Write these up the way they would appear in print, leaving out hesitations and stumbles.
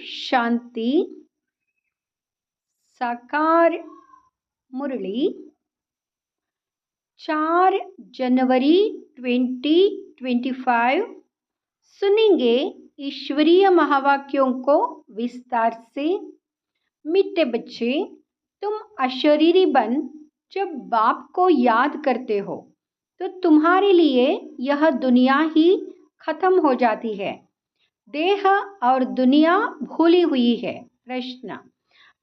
शांति साकार मुरली 4 जनवरी 2025 सुनेंगे ईश्वरीय महावाक्यों को विस्तार से। मीठे बच्चे, तुम अशरीरी बन जब बाप को याद करते हो तो तुम्हारे लिए यह दुनिया ही खत्म हो जाती है। देह और दुनिया भूली हुई है। प्रश्न: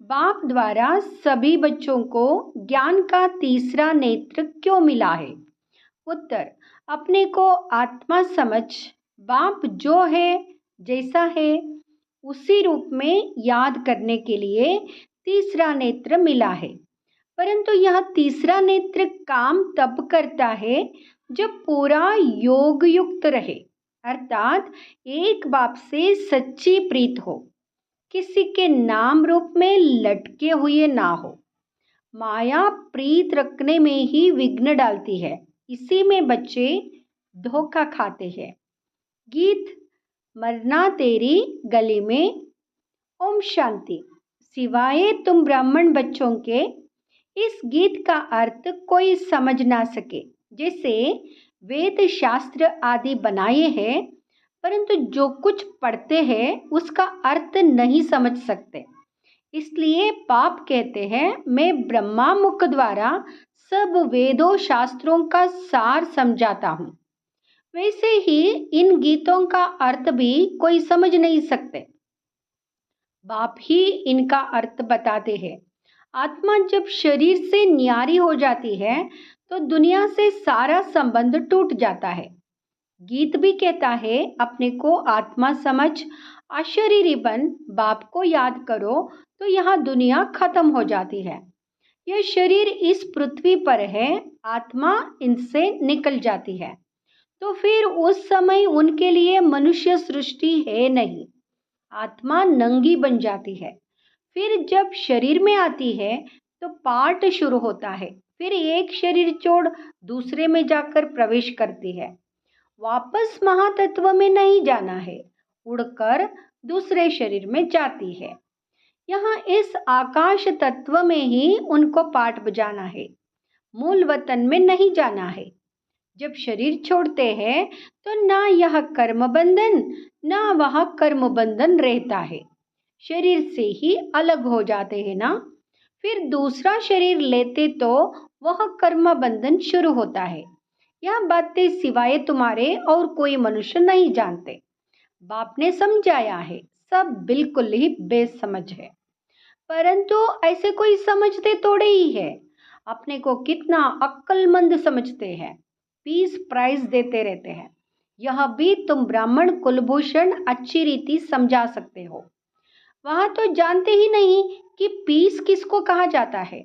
बाप द्वारा सभी बच्चों को ज्ञान का तीसरा नेत्र क्यों मिला है? उत्तर: अपने को आत्मा समझ बाप जो है जैसा है उसी रूप में याद करने के लिए तीसरा नेत्र मिला है। परंतु यह तीसरा नेत्र काम तब करता है जब पूरा योग युक्त रहे, अर्थात एक बाप से सच्ची प्रीत हो, किसी के नाम रूप में लटके हुए ना हो। माया प्रीत रखने में ही विघ्न डालती है, इसी में बच्चे धोखा खाते हैं। गीत मरना तेरी गली में। ओम शांति। सिवाय तुम ब्राह्मण बच्चों के इस गीत का अर्थ कोई समझ ना सके। जैसे वेद शास्त्र आदि बनाए हैं, परंतु जो कुछ पढ़ते हैं उसका अर्थ नहीं समझ सकते। इसलिए पाप कहते हैं, मैं ब्रह्मा मुख द्वारा सब वेदों शास्त्रों का सार समझाता हूँ। वैसे ही इन गीतों का अर्थ भी कोई समझ नहीं सकते। बाप ही इनका अर्थ बताते हैं। आत्मा जब शरीर से न्यारी हो जाती है तो दुनिया से सारा संबंध टूट जाता है। गीत भी कहता है, अपने को आत्मा समझ अशरीरी बन बाप को याद करो तो यहाँ दुनिया खत्म हो जाती है। यह शरीर इस पृथ्वी पर है, आत्मा इनसे निकल जाती है तो फिर उस समय उनके लिए मनुष्य सृष्टि है नहीं। आत्मा नंगी बन जाती है। फिर जब शरीर में आती है तो पाठ शुरू होता है। फिर एक शरीर छोड़ दूसरे में जाकर प्रवेश करती है। वापस महातत्व में नहीं जाना है, उड़कर दूसरे शरीर में जाती है। यहाँ इस आकाश तत्व में ही उनको पाठ बजाना है, मूल वतन में नहीं जाना है। जब शरीर छोड़ते हैं तो ना यह कर्म बंधन ना वह कर्म बंधन रहता है, शरीर से ही अलग हो जाते हैं ना। फिर दूसरा शरीर लेते तो वह कर्म बंधन शुरू होता है। यह बातें सिवाय तुम्हारे और कोई मनुष्य नहीं जानते। बाप ने समझाया है, सब बिल्कुल ही बेसमझ है, परंतु ऐसे कोई समझते थोड़े ही है। अपने को कितना अक्लमंद समझते हैं, पीस प्राइज देते रहते हैं। यह भी तुम ब्राह्मण कुलभूषण अच्छी रीति समझा सकते हो। वहां तो जानते ही नहीं कि पीस किसको कहा जाता है।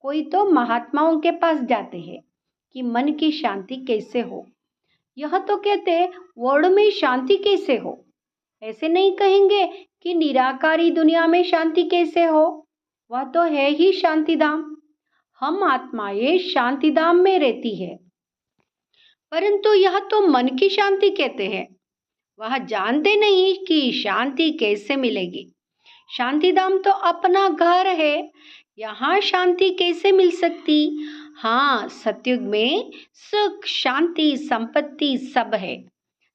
कोई तो महात्माओं के पास जाते हैं कि मन की शांति कैसे हो। यह तो कहते वर्ड में शांति कैसे हो, ऐसे नहीं कहेंगे कि निराकारी दुनिया में शांति कैसे हो। वह तो है ही शांतिधाम। हम आत्माएं शांतिधाम में रहती है, परंतु यह तो मन की शांति कहते हैं। वह जानते नहीं कि शांति कैसे मिलेगी। शांतिधाम तो अपना घर है, यहाँ शांति कैसे मिल सकती? हाँ, सतयुग में सुख शांति संपत्ति सब है,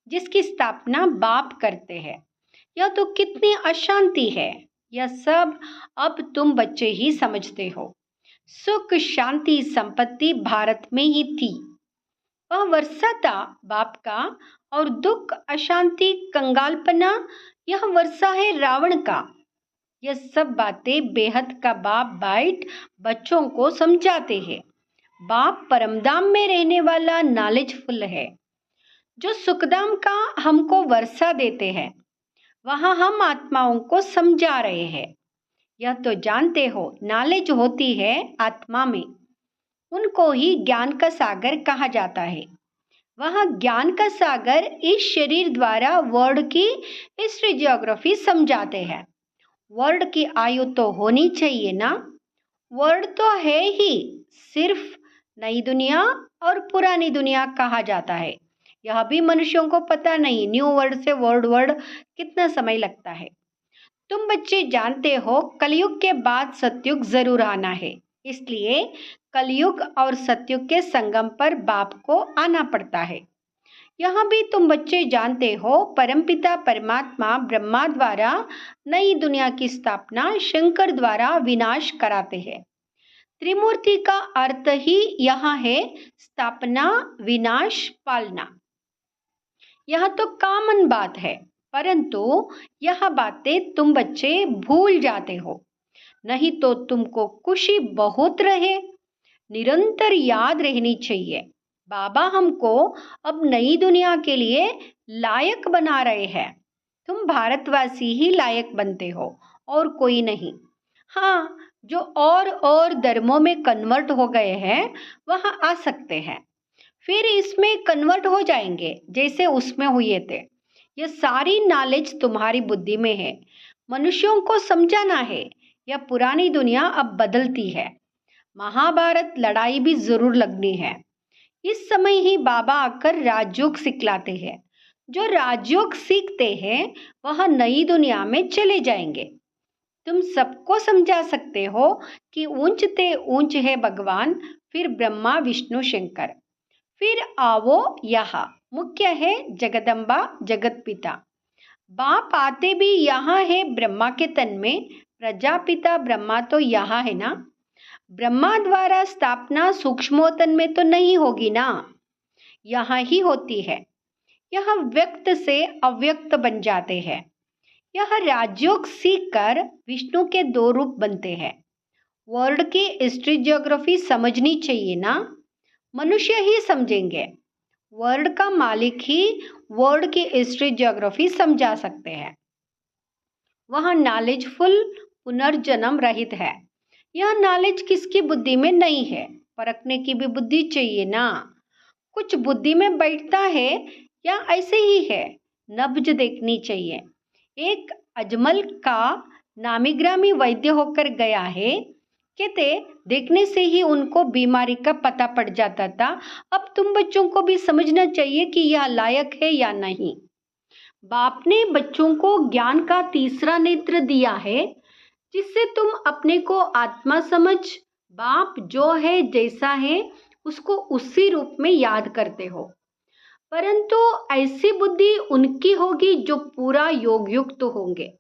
जिसकी स्थापना बाप करते हैं। यह तो कितनी अशांति है, यह सब अब तुम बच्चे ही समझते हो। सुख शांति संपत्ति भारत में ही थी, वह वर्षा था बाप का, और दुख अशांति कंगालपना यह वर्षा है रावण का। यह सब बातें बेहद का बाप बाइट बच्चों को समझाते हैं। बाप परमधाम में रहने वाला नॉलेजफुल है, जो सुखधाम का हमको वर्षा देते हैं। वहाँ हम आत्माओं को समझा रहे हैं। यह तो जानते हो, नॉलेज होती है आत्मा में, उनको ही ज्ञान का सागर कहा जाता है। वह ज्ञान का सागर इस शरीर द्वारा वर्ल्ड की हिस्ट्री जियोग्राफी समझाते हैं। वर्ल्ड की आयु तो होनी चाहिए ना। वर्ल्ड तो है ही, सिर्फ नई दुनिया और पुरानी दुनिया कहा जाता है। यह भी मनुष्यों को पता नहीं, न्यू वर्ल्ड से वर्ल्ड वर्ल्ड कितना समय लगता है। तुम बच्चे जानते हो कलयुग के बाद सतयुग जरूर आना है, इसलिए कलयुग और सतयुग के संगम पर बाप को आना पड़ता है। यहाँ भी तुम बच्चे जानते हो परमपिता परमात्मा ब्रह्मा द्वारा नई दुनिया की स्थापना, शंकर द्वारा विनाश कराते हैं। त्रिमूर्ति का अर्थ ही यहाँ है स्थापना, विनाश, पालना। यह तो कॉमन बात है, परंतु यह बातें तुम बच्चे भूल जाते हो। नहीं तो तुमको खुशी बहुत रहे, निरंतर याद रहनी चाहिए। बाबा हमको अब नई दुनिया के लिए लायक बना रहे हैं। तुम भारतवासी ही लायक बनते हो और कोई नहीं। हाँ, जो और धर्मों में कन्वर्ट हो गए हैं वह आ सकते हैं, फिर इसमें कन्वर्ट हो जाएंगे जैसे उसमें हुए थे। यह सारी नॉलेज तुम्हारी बुद्धि में है, मनुष्यों को समझाना है। यह पुरानी दुनिया अब बदलती है। महाभारत लड़ाई भी जरूर लगनी है। इस समय ही बाबा आकर राजयोग सिखलाते हैं। जो राजयोग सीखते हैं वह नई दुनिया में चले जाएंगे। तुम सबको समझा सकते हो कि ऊंचते ऊंच है भगवान, फिर ब्रह्मा विष्णु शंकर, फिर आवो यहाँ मुख्य है जगदम्बा जगत पिता। बाप आते भी यहाँ है ब्रह्मा के तन में, प्रजापिता ब्रह्मा तो यहाँ है ना। ब्रह्मा द्वारा स्थापना सूक्ष्मोतन में तो नहीं होगी ना, यहाँ ही होती है। यह व्यक्त से अव्यक्त बन जाते हैं। यह राजयोग सीखकर विष्णु के दो रूप बनते हैं। वर्ल्ड की हिस्ट्री ज्योग्राफी समझनी चाहिए ना, मनुष्य ही समझेंगे। वर्ल्ड का मालिक ही वर्ल्ड की हिस्ट्री ज्योग्राफी समझा सकते हैं। वह नॉलेजफुल पुनर्जन्म रहित है। यह नॉलेज किसकी बुद्धि में नहीं है, परखने की भी बुद्धि चाहिए ना। कुछ बुद्धि में बैठता है या ऐसे ही है, नब्ज देखनी चाहिए। एक अजमल का नामी ग्रामी वैद्य होकर गया है, कहते देखने से ही उनको बीमारी का पता पड़ जाता था। अब तुम बच्चों को भी समझना चाहिए कि यह लायक है या नहीं। बाप ने बच्चों को ज्ञान का तीसरा नेत्र दिया है, जिससे तुम अपने को आत्मा समझ, बाप जो है जैसा है उसको उसी रूप में याद करते हो। परंतु ऐसी बुद्धि उनकी होगी जो पूरा योग युक्त होंगे,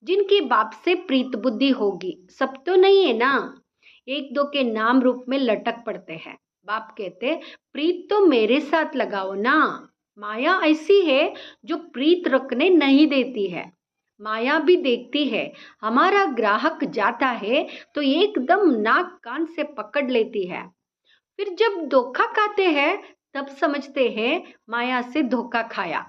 जिनकी बाप से प्रीत बुद्धि होगी। सब तो नहीं है ना, एक दो के नाम रूप में लटक पड़ते हैं। बाप कहते प्रीत तो मेरे साथ लगाओ ना। माया ऐसी है जो प्रीत रखने नहीं देती है। माया भी देखती है, हमारा ग्राहक जाता है तो एकदम नाक कान से पकड़ लेती है। फिर जब धोखा खाते हैं तब समझते हैं माया से धोखा खाया।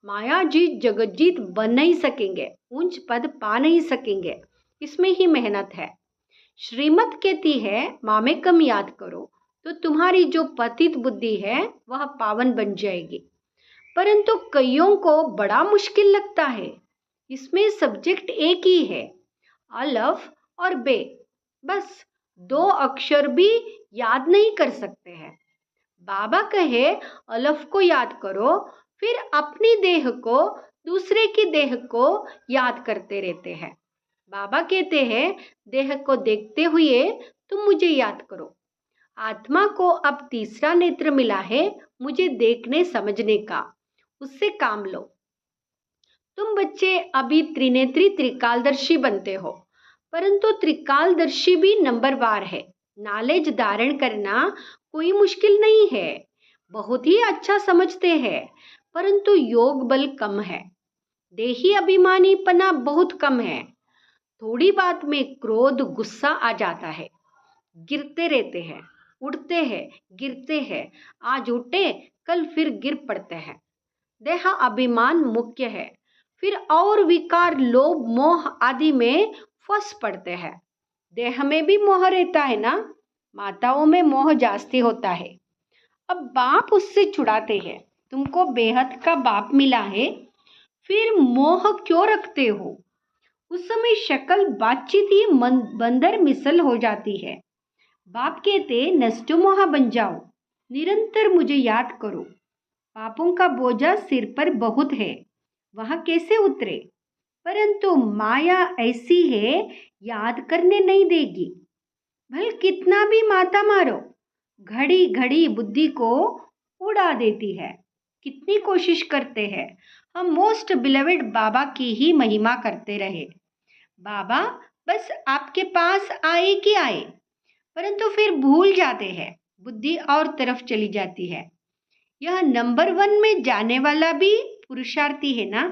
माया जीत जगजीत बन नहीं सकेंगे, ऊंच पद पा नहीं सकेंगे, इसमें ही मेहनत है। श्रीमत कहती है माँ में कम याद करो तो तुम्हारी जो पतित बुद्धि है वह पावन बन जाएगी। परंतु कईयों को बड़ा मुश्किल लगता है। इसमें सब्जेक्ट एक ही है, अलफ और बे, बस दो अक्षर भी याद नहीं कर सकते हैं। बाबा कहे अलफ को याद करो, फिर अपनी देह को दूसरे की देह को याद करते रहते हैं। बाबा कहते हैं देह को देखते हुए तुम मुझे याद करो। आत्मा को अब तीसरा नेत्र मिला है मुझे देखने समझने का, उससे काम लो। तुम बच्चे अभी त्रिनेत्री त्रिकालदर्शी बनते हो, परंतु त्रिकालदर्शी भी नंबरवार है। नॉलेज धारण करना कोई मुश्किल नहीं है, बहुत ही अच्छा समझते हैं, परंतु योग बल कम है। देही अभिमानीपना बहुत कम है। थोड़ी बात में क्रोध गुस्सा आ जाता है, गिरते रहते हैं, उठते हैं, गिरते हैं, आज उठे कल फिर गिर पड़ते हैं। देह अभिमान मुख्य है, फिर और विकार लोभ मोह आदि में फंस पड़ते हैं। देह में भी मोह रहता है ना, माताओं में मोह जास्ती होता है। अब बाप उससे छुड़ाते हैं। तुमको बेहद का बाप मिला है, फिर मोह क्यों रखते हो? उस समय शक्ल बातचीत ही बंदर मिसल हो जाती है। बाप कहते नष्टो मोह बन जाओ, निरंतर मुझे याद करो। पापों का बोझा सिर पर बहुत है, वह कैसे उतरे? परंतु माया ऐसी है, याद करने नहीं देगी। भले कितना भी माता मारो, घड़ी घड़ी बुद्धि को उड़ा देती है। कितनी कोशिश करते हैं हम मोस्ट बिलवेड बाबा की ही महिमा करते रहे। बाबा बस आपके पास आए कि आए, परंतु फिर भूल जाते हैं, बुद्धि और तरफ चली जाती है। यह नंबर 1 में जाने वाला भी पुरुषार्थी है ना।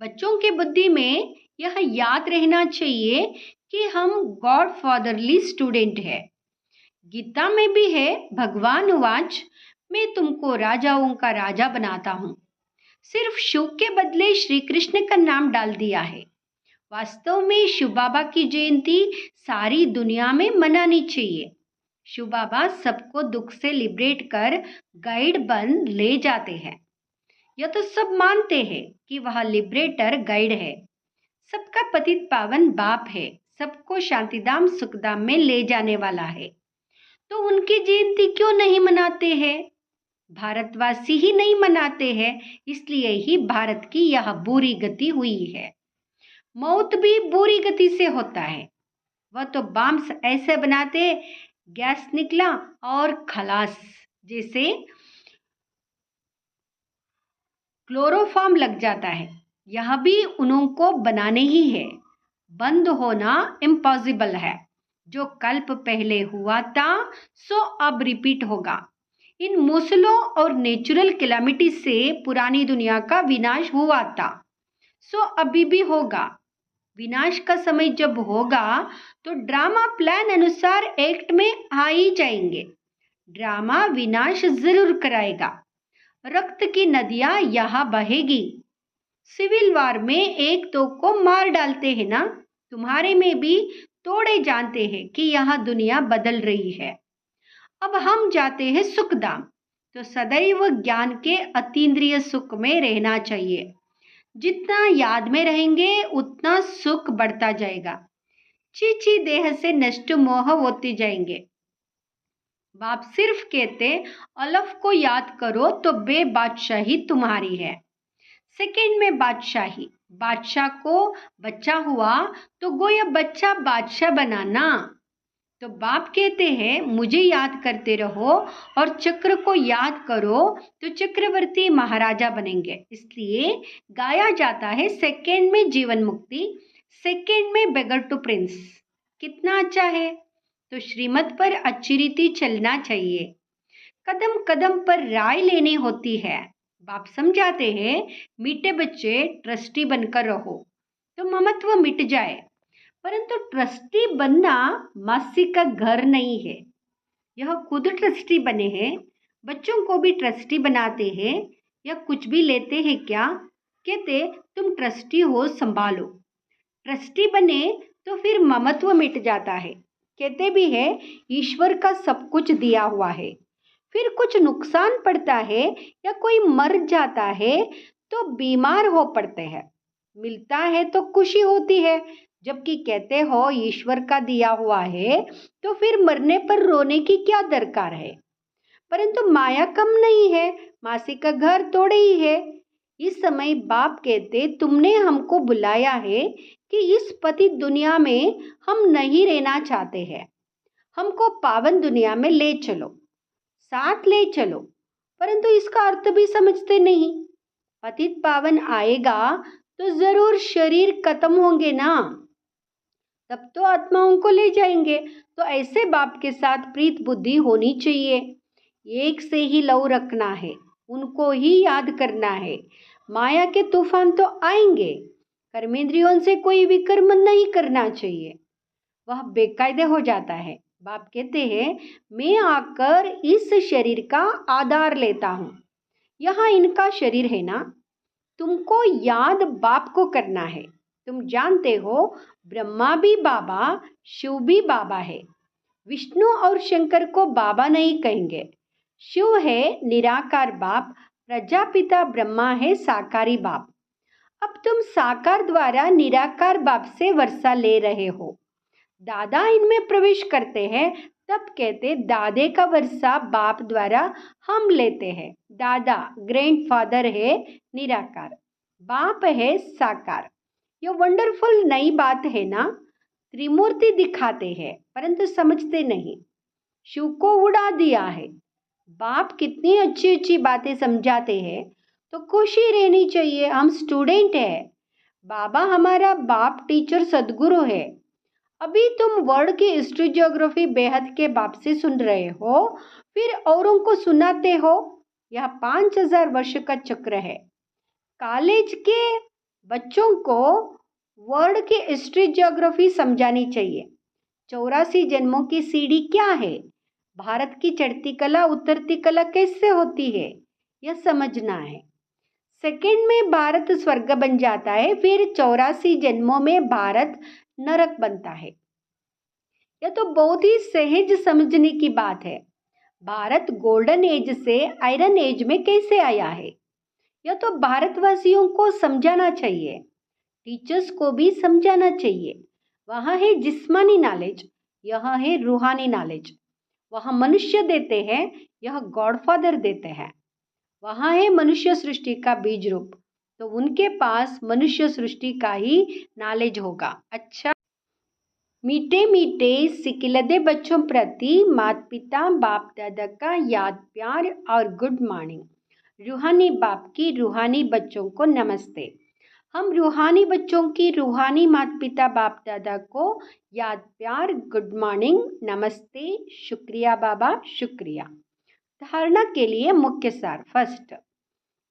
बच्चों की बुद्धि में यह याद रहना चाहिए कि हम गॉड फादरली स्टूडेंट है। गीता में भी है, भगवान उवाच, मैं तुमको राजाओं का राजा बनाता हूँ। सिर्फ शिव के बदले श्री कृष्ण का नाम डाल दिया है। वास्तव में शिव बाबा की जयंती सारी दुनिया में मनानी चाहिए। शिव बाबा सबको दुख से लिबरेट कर गाइड बन ले जाते हैं। यह तो सब मानते हैं कि वह लिबरेटर गाइड है, सबका पतित पावन बाप है, सबको शांतिधाम सुखधाम में ले जाने वाला है। तो उनकी जयंती क्यों नहीं मनाते हैं? भारतवासी ही नहीं मनाते हैं, इसलिए ही भारत की यह बुरी गति हुई है। मौत भी बुरी गति से होता है। वह तो बम्स ऐसे बनाते, गैस निकला और खलास, जैसे क्लोरोफॉर्म लग जाता है। यह भी उन्हों को बनाने ही है। बंद होना इम्पॉसिबल है। जो कल्प पहले हुआ था सो अब रिपीट होगा। इन मूसलों और नेचुरल कैलामिटी से पुरानी दुनिया का विनाश हुआ था, सो अभी भी होगा। विनाश का समय जब होगा तो ड्रामा प्लान अनुसार एक्ट में आ ही जाएंगे। ड्रामा विनाश जरूर कराएगा। रक्त की नदियां यहाँ बहेगी। सिविल वार में एक दो को मार डालते हैं ना। तुम्हारे में भी थोड़े जानते हैं कि यहाँ दुनिया बदल रही है। अब हम जाते हैं सुखधाम, तो सदैव ज्ञान के अतीन्द्रिय सुख में रहना चाहिए। जितना याद में रहेंगे उतना सुख बढ़ता जाएगा। चीची देह से नष्ट मोह होते जाएंगे। बाप सिर्फ कहते अलफ को याद करो तो बे बादशाही तुम्हारी है। सेकंड में बादशाही, बादशाह को बच्चा हुआ तो गोया बच्चा बादशाह बनाना। तो बाप कहते हैं मुझे याद करते रहो और चक्र को याद करो तो चक्रवर्ती महाराजा बनेंगे। इसलिए गाया जाता है सेकंड में जीवन मुक्ति, सेकंड में बेगर टू प्रिंस। कितना अच्छा है। तो श्रीमत पर अच्छी रीति चलना चाहिए। कदम कदम पर राय लेनी होती है। बाप समझाते हैं मीठे बच्चे ट्रस्टी बनकर रहो तो ममत्व मिट जाए। परंतु ट्रस्टी बनना मासी का घर नहीं है। यह खुद ट्रस्टी बने हैं, बच्चों को भी ट्रस्टी बनाते हैं। या कुछ भी लेते हैं क्या, कहते तुम ट्रस्टी हो संभालो। ट्रस्टी बने तो फिर ममत्व मिट जाता है। कहते भी है ईश्वर का सब कुछ दिया हुआ है, फिर कुछ नुकसान पड़ता है या कोई मर जाता है तो बीमार हो पड़ते हैं। मिलता है तो खुशी होती है, जबकि कहते हो ईश्वर का दिया हुआ है तो फिर मरने पर रोने की क्या दरकार है। परंतु माया कम नहीं है, मासी का घर तोड़े ही है। इस समय बाप कहते तुमने हमको बुलाया है कि इस पतित दुनिया में हम नहीं रहना चाहते हैं, हमको पावन दुनिया में ले चलो, साथ ले चलो। परंतु इसका अर्थ भी समझते नहीं। पतित पावन आएगा तो जरूर शरीर खत्म होंगे ना, तब तो आत्माओं को ले जाएंगे। तो ऐसे बाप के साथ प्रीत बुद्धि होनी चाहिए। एक से ही लव रखना है, उनको ही याद करना है। माया के तूफान तो आएंगे, कर्मेंद्रियों से कोई विकर्म नहीं करना चाहिए, वह बेकायदे हो जाता है। बाप कहते हैं मैं आकर इस शरीर का आधार लेता हूँ। यहाँ इनका शरीर है ना, तुमको याद बाप को करना है। तुम जानते हो ब्रह्मा भी बाबा, शिव भी बाबा है। विष्णु और शंकर को बाबा नहीं कहेंगे। शिव है निराकार बाप, प्रजापिता ब्रह्मा है साकारी बाप। अब तुम साकार द्वारा निराकार बाप से वर्षा ले रहे हो। दादा इनमें प्रवेश करते हैं, तब कहते दादे का वर्षा बाप द्वारा हम लेते हैं। दादा ग्रैंडफादर है निराकार। बाप है साकार। ये वंडरफुल नई बात है ना। त्रिमूर्ति दिखाते हैं परंतु समझते नहीं। शिव को उड़ा दिया है। बाप कितनी अच्छी अच्छी बातें समझाते हैं तो खुशी रहनी चाहिए। हम स्टूडेंट है। बाबा हमारा बाप टीचर सदगुरु है। अभी तुम वर्ल्ड की हिस्ट्री ज्योग्राफी बेहद के बाप से सुन रहे हो, फिर औरों को सुनाते हो। यह 5000 वर्ष का चक्र है। कॉलेज के बच्चों को वर्ल्ड की हिस्ट्री ज्योग्राफी समझानी चाहिए। 84 जन्मों की सीढ़ी क्या है, भारत की चढ़ती कला उतरती कला कैसे होती है, यह समझना है। सेकंड में भारत स्वर्ग बन जाता है, फिर 84 जन्मों में भारत नरक बनता है। यह तो बहुत ही सहज समझने की बात है। भारत गोल्डन एज से आयरन एज में कैसे आया है, यह तो भारतवासियों को समझाना चाहिए। टीचर्स को भी समझाना चाहिए। वहाँ है जिस्मानी नॉलेज, यहाँ है रूहानी नॉलेज। वहाँ मनुष्य देते हैं, यह गॉडफादर देते हैं। वहाँ है मनुष्य सृष्टि का बीज रूप, तो उनके पास मनुष्य सृष्टि का ही नॉलेज होगा। अच्छा, मीठे मीठे सिकिलदे बच्चों प्रति माता पिता बाप दादा का याद प्यार और गुड मॉर्निंग। रूहानी बाप की रूहानी बच्चों को नमस्ते। हम रूहानी बच्चों की रूहानी माता पिता बाप दादा को याद प्यार गुड मॉर्निंग नमस्ते शुक्रिया बाबा शुक्रिया। धारणा के लिए मुख्य सार। फर्स्ट,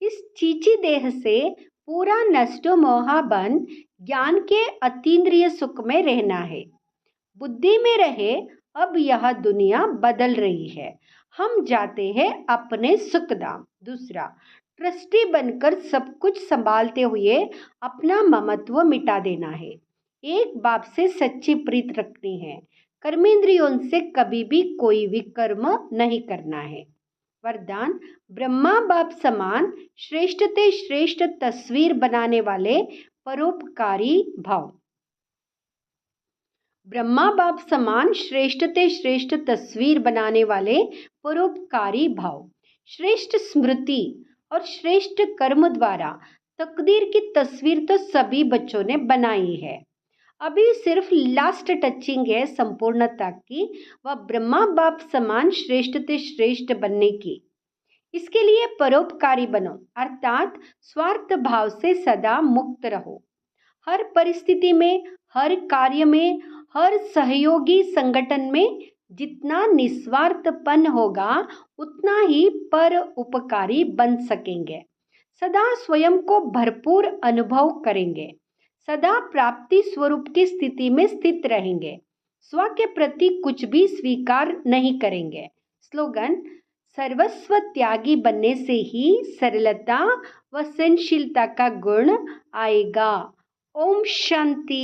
इस चीची देह से पूरा नष्टो मोहा बन ज्ञान के अतीन्द्रिय सुख में रहना है। बुद्धि में रहे अब यह दुनिया बदल रही है, हम जाते हैं अपने सुखधाम। दूसरा, ट्रस्टी बनकर सब कुछ संभालते हुए अपना ममत्व मिटा देना है। एक बाप से सच्ची प्रीत रखनी है। कर्मेंद्रियों से कभी भी कोई विकर्म नहीं करना है। वरदान, ब्रह्मा बाप समान श्रेष्ठ ते श्रेष्ठ तस्वीर बनाने वाले परोपकारी भाव। ब्रह्मा बाप समान श्रेष्ठ ते श्रेष्ठ तस्वीर बनाने वाले परोपकारी भाव। श्रेष्ठ स्मृति और श्रेष्ठ कर्म द्वारा तकदीर की तस्वीर तो सभी बच्चों ने बनाई है। अभी सिर्फ लास्ट टचिंग है संपूर्णता की, वह ब्रह्मा बाप समान श्रेष्ठ ते श्रेष्ठ बनने की। इसके लिए परोपकारी बनो, अर्थात स्वार्थ भाव से सदा मुक्त रहो। हर परिस्थिति में, हर कार्य में, हर सहयोगी संगठन में जितना निस्वार्थपन होगा उतना ही पर उपकारी बन सकेंगे। सदा स्वयं को भरपूर अनुभव करेंगे। सदा प्राप्ति स्वरूप की स्थिति में स्थित रहेंगे। स्व के प्रति कुछ भी स्वीकार नहीं करेंगे। स्लोगन, सर्वस्व त्यागी बनने से ही सरलता व सहनशीलता का गुण आएगा। ओम शांति।